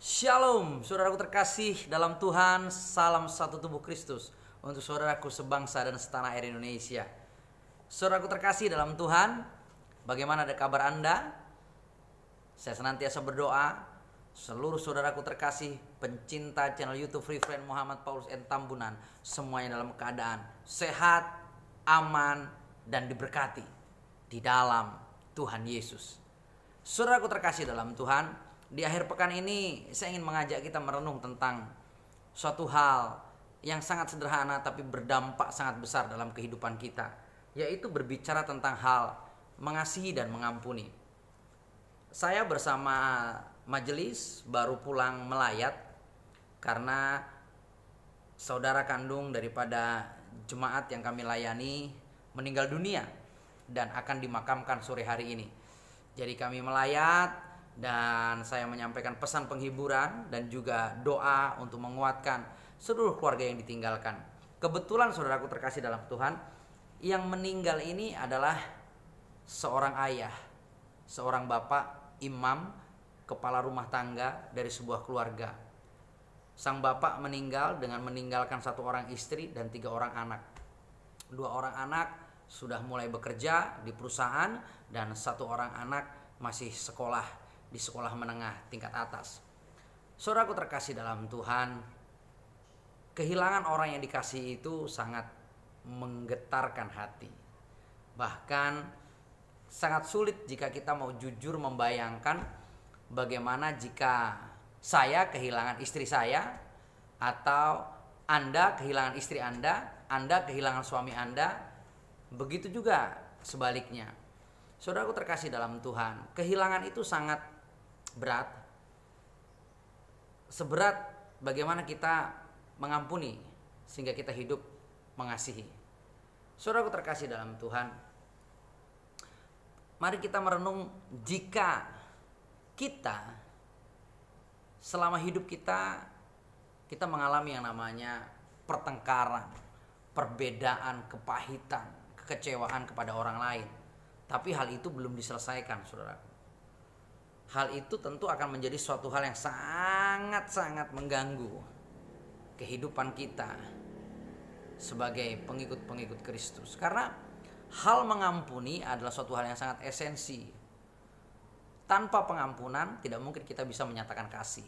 Shalom, saudaraku terkasih dalam Tuhan. Salam satu tubuh Kristus untuk saudaraku sebangsa dan setanah air Indonesia. Saudaraku terkasih dalam Tuhan, bagaimana ada kabar Anda? Saya senantiasa berdoa seluruh saudaraku terkasih pencinta channel YouTube Free Friend Muhammad Paulus N. Tambunan, semuanya dalam keadaan sehat, aman, dan diberkati di dalam Tuhan Yesus. Saudaraku terkasih dalam Tuhan, di akhir pekan ini saya ingin mengajak kita merenung tentang suatu hal yang sangat sederhana tapi berdampak sangat besar dalam kehidupan kita, yaitu berbicara tentang hal mengasihi dan mengampuni. Saya bersama majelis baru pulang melayat karena saudara kandung daripada jemaat yang kami layani meninggal dunia dan akan dimakamkan sore hari ini. Jadi kami melayat dan saya menyampaikan pesan penghiburan dan juga doa untuk menguatkan seluruh keluarga yang ditinggalkan. Kebetulan saudaraku terkasih dalam Tuhan, yang meninggal ini adalah seorang ayah, seorang bapak, imam, kepala rumah tangga dari sebuah keluarga. Sang bapak meninggal dengan meninggalkan satu orang istri dan 3 orang anak. 2 orang anak sudah mulai bekerja di perusahaan dan 1 orang anak masih sekolah di sekolah menengah tingkat atas. Saudaraku terkasih dalam Tuhan, kehilangan orang yang dikasihi itu sangat menggetarkan hati. Bahkan sangat sulit jika kita mau jujur membayangkan bagaimana jika saya kehilangan istri saya, atau Anda kehilangan istri Anda kehilangan suami Anda, begitu juga sebaliknya. Saudaraku terkasih dalam Tuhan, kehilangan itu sangat berat. Seberat bagaimana kita mengampuni sehingga kita hidup mengasihi. Saudaraku terkasih dalam Tuhan, mari kita merenung jika kita selama hidup kita mengalami yang namanya pertengkaran, perbedaan, kepahitan, kekecewaan kepada orang lain, tapi hal itu belum diselesaikan, saudaraku. Hal itu tentu akan menjadi suatu hal yang sangat-sangat mengganggu kehidupan kita sebagai pengikut-pengikut Kristus. Karena hal mengampuni adalah suatu hal yang sangat esensi. Tanpa pengampunan tidak mungkin kita bisa menyatakan kasih.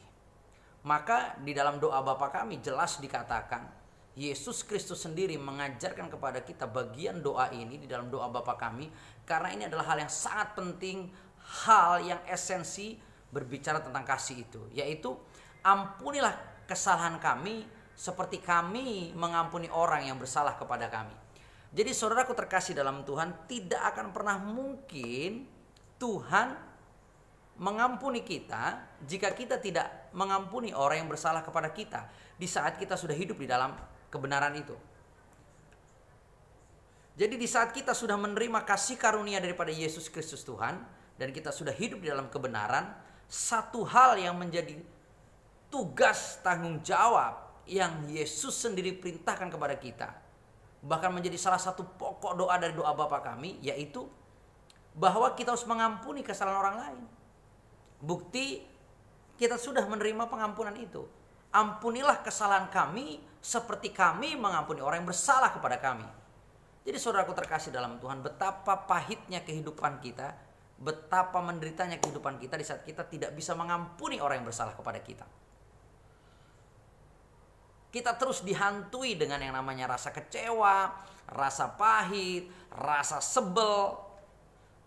Maka di dalam doa Bapa kami jelas dikatakan, Yesus Kristus sendiri mengajarkan kepada kita bagian doa ini di dalam doa Bapa kami, karena ini adalah hal yang sangat penting, hal yang esensi berbicara tentang kasih itu, yaitu ampunilah kesalahan kami seperti kami mengampuni orang yang bersalah kepada kami. Jadi saudaraku terkasih dalam Tuhan, tidak akan pernah mungkin Tuhan mengampuni kita jika kita tidak mengampuni orang yang bersalah kepada kita di saat kita sudah hidup di dalam kebenaran itu. Jadi di saat kita sudah menerima kasih karunia daripada Yesus Kristus Tuhan dan kita sudah hidup di dalam kebenaran, satu hal yang menjadi tugas tanggung jawab yang Yesus sendiri perintahkan kepada kita, bahkan menjadi salah satu pokok doa dari doa Bapa kami, yaitu bahwa kita harus mengampuni kesalahan orang lain. Bukti kita sudah menerima pengampunan itu. Ampunilah kesalahan kami seperti kami mengampuni orang yang bersalah kepada kami. Jadi saudaraku terkasih dalam Tuhan, betapa pahitnya kehidupan kita, betapa menderitanya kehidupan kita di saat kita tidak bisa mengampuni orang yang bersalah kepada kita. Kita terus dihantui dengan yang namanya rasa kecewa, rasa pahit, rasa sebel.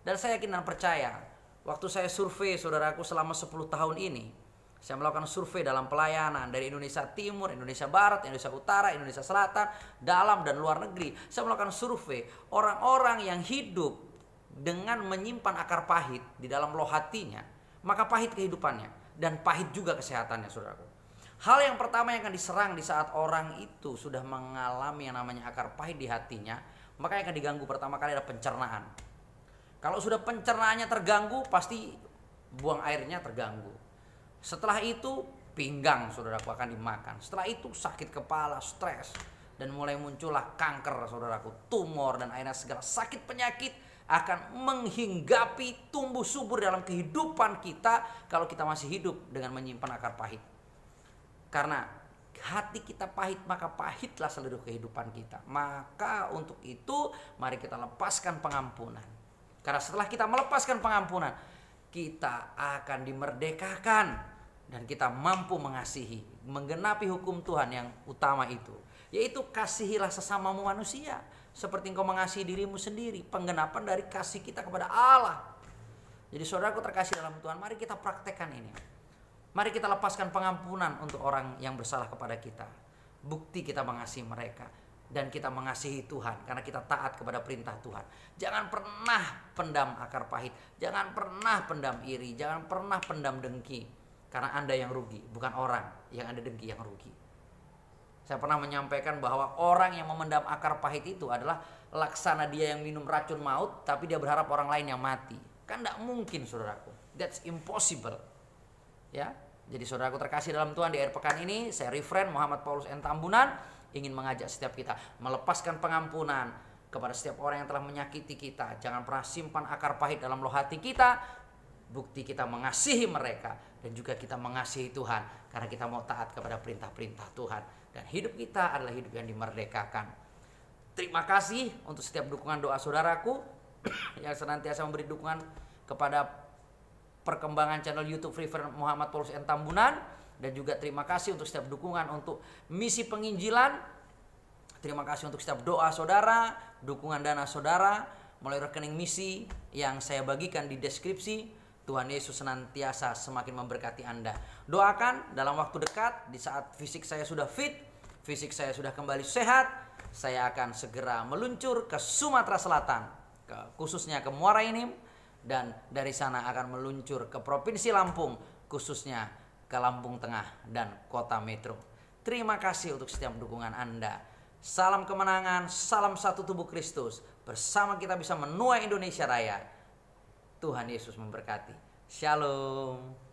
Dan saya yakin dan percaya, waktu saya survei saudaraku selama 10 tahun ini, saya melakukan survei dalam pelayanan dari Indonesia Timur, Indonesia Barat, Indonesia Utara, Indonesia Selatan, dalam dan luar negeri. Saya melakukan survei orang-orang yang hidup dengan menyimpan akar pahit di dalam loh hatinya, maka pahit kehidupannya dan pahit juga kesehatannya, saudaraku. Hal yang pertama yang akan diserang di saat orang itu sudah mengalami yang namanya akar pahit di hatinya, maka yang akan diganggu pertama kali adalah pencernaan. Kalau sudah pencernaannya terganggu, pasti buang airnya terganggu. Setelah itu pinggang, saudaraku, akan dimakan. Setelah itu sakit kepala, stres, dan mulai muncullah kanker, saudaraku, tumor, dan akhirnya segala sakit penyakit akan menghinggapi tumbuh subur dalam kehidupan kita kalau kita masih hidup dengan menyimpan akar pahit. Karena hati kita pahit, maka pahitlah seluruh kehidupan kita. Maka untuk itu mari kita lepaskan pengampunan. Karena setelah kita melepaskan pengampunan, kita akan dimerdekakan dan kita mampu mengasihi, menggenapi hukum Tuhan yang utama itu, yaitu kasihilah sesamamu manusia seperti engkau mengasihi dirimu sendiri. Penggenapan dari kasih kita kepada Allah. Jadi saudaraku terkasih dalam Tuhan, mari kita praktekkan ini. Mari kita lepaskan pengampunan untuk orang yang bersalah kepada kita. Bukti kita mengasihi mereka. Dan kita mengasihi Tuhan karena kita taat kepada perintah Tuhan. Jangan pernah pendam akar pahit. Jangan pernah pendam iri. Jangan pernah pendam dengki. Karena Anda yang rugi, bukan orang yang Anda dengki yang rugi. Saya pernah menyampaikan bahwa orang yang memendam akar pahit itu adalah laksana dia yang minum racun maut, tapi dia berharap orang lain yang mati. Kan tidak mungkin, saudaraku. That's impossible. Ya, jadi saudaraku terkasih dalam Tuhan, di akhir pekan ini saya Reverend Muhammad Paulus N. Tambunan ingin mengajak setiap kita melepaskan pengampunan kepada setiap orang yang telah menyakiti kita. Jangan pernah simpan akar pahit dalam loh hati kita. Bukti kita mengasihi mereka dan juga kita mengasihi Tuhan karena kita mau taat kepada perintah-perintah Tuhan, dan hidup kita adalah hidup yang dimerdekakan. Terima kasih untuk setiap dukungan doa saudaraku yang senantiasa memberi dukungan kepada perkembangan channel YouTube Reverend Muhammad Paulus N. Tambunan, dan juga terima kasih untuk setiap dukungan untuk misi penginjilan. Terima kasih untuk setiap doa saudara, dukungan dana saudara melalui rekening misi yang saya bagikan di deskripsi. Tuhan Yesus senantiasa semakin memberkati Anda. Doakan dalam waktu dekat, di saat fisik saya sudah fit, fisik saya sudah kembali sehat, saya akan segera meluncur ke Sumatera Selatan, khususnya ke Muara Enim, dan dari sana akan meluncur ke Provinsi Lampung, khususnya ke Lampung Tengah dan Kota Metro. Terima kasih untuk setiap dukungan Anda. Salam kemenangan, salam satu tubuh Kristus. Bersama kita bisa menuai Indonesia Raya. Tuhan Yesus memberkati. Shalom.